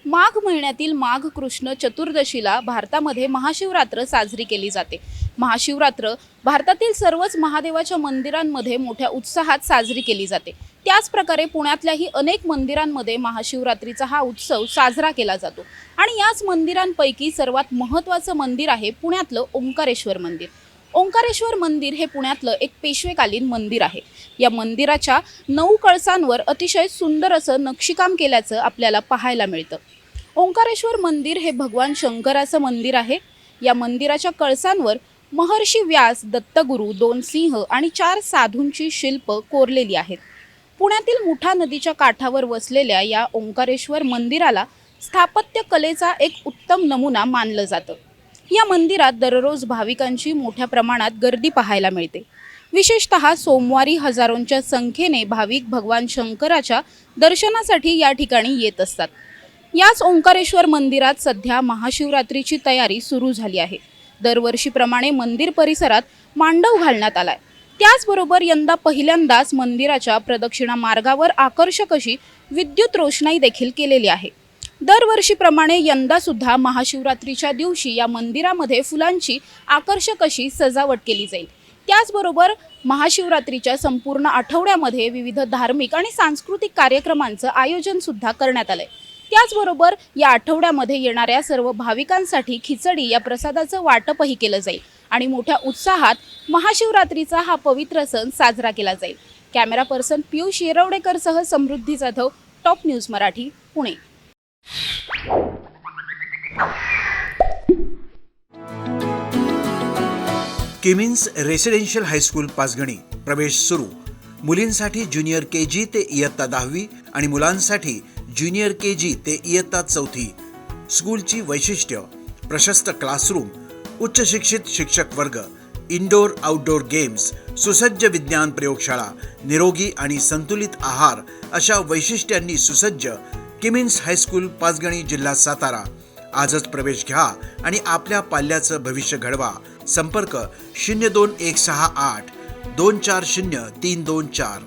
माघ महिन्यातील माघ कृष्ण चतुर्दशीला भारतामध्ये महाशिवरात्र साजरी केली जाते। महाशिवरात्र भारतातील सर्वच महादेवाच्या मंदिरांमध्ये मोठ्या उत्साहात साजरी केली जाते। त्याच प्रकारे पुण्यातल्याही अनेक मंदिरांमध्ये महाशिवरात्रीचा हा उत्सव साजरा केला जातो आणि याच मंदिरांपैकी सर्वात महत्त्वाचं मंदिर आहे पुण्यातलं ओंकारेश्वर मंदिर। ओंकारेश्वर मंदिर हे पुण्यातलं एक पेशवेकालीन मंदिर आहे। या मंदिराच्या 9 कळसांवर अतिशय सुंदर असं नक्षीकाम केल्याचं आपल्याला पाहायला मिळतं। ओंकारेश्वर मंदिर हे भगवान शंकराचं मंदिर आहे। या मंदिराच्या कळसांवर महर्षी व्यास, दत्तगुरू, 2 सिंह आणि 4 साधूंची शिल्प कोरलेली आहेत। पुण्यातील मुठा नदीच्या काठावर वसलेल्या या ओंकारेश्वर मंदिराला स्थापत्य कलेचा एक उत्तम नमुना मानलं जातं। या मंदिरात दररोज भाविकांची मोठ्या प्रमाणात गर्दी पाहायला मिळते। विशेषतः सोमवारी हजारोंच्या संख्येने भाविक भगवान शंकराच्या दर्शनासाठी या ठिकाणी येत असतात। याच ओंकारेश्वर मंदिरात सध्या महाशिवरात्रीची तयारी सुरू झाली आहे। दरवर्षीप्रमाणे मंदिर परिसरात मांडव घालण्यात आलाय। त्याचबरोबर यंदा पहिल्यांदाच मंदिराच्या प्रदक्षिणा मार्गावर आकर्षक अशी विद्युत रोषणाई देखील केलेली आहे। दरवर्षीप्रमाणे यंदा सुद्धा महाशिवरात्रीच्या दिवशी या मंदिरामध्ये फुलांची आकर्षक अशी सजावट केली जाईल। त्याचबरोबर महाशिवरात्रीच्या संपूर्ण आठवड्यामध्ये विविध धार्मिक आणि सांस्कृतिक कार्यक्रमांचं आयोजन सुद्धा करण्यात आलंय। त्याचबरोबर या आठवड्यामध्ये येणाऱ्या सर्व भाविकांसाठी खिचडी या प्रसादाचं वाटपही केलं जाईल आणि मोठ्या उत्साहात महाशिवरात्रीचा हा पवित्र सण साजरा केला जाईल। कॅमेरा पर्सन पियुष येरवडेकरसह Samruddhi Jadhav, top news Marathi, Pune. Kimmins residential high school Panchgani प्रवेश सुरू। मुलींसाठी ज्युनियर केजी ते इयत्ता 10वी आणि मुलांसाठी ज्युनियर केजी ते इयत्ता 4थी। स्कूलची वैशिष्ट्य: प्रशस्त क्लासरूम, उच्च शिक्षित शिक्षक वर्ग, इंडोर आउटडोर गेम्स, सुसज्ज विज्ञान प्रयोगशाळा, निरोगी आणि संतुलित आहार अशा वैशिष्ट्यांनी सुसज्ज किमिन्स हायस्कूल पाचगणी, जिल्हा सातारा। आजच प्रवेश घ्या आणि आपल्या पाल्याचं भविष्य घडवा। संपर्क 02168 240 324।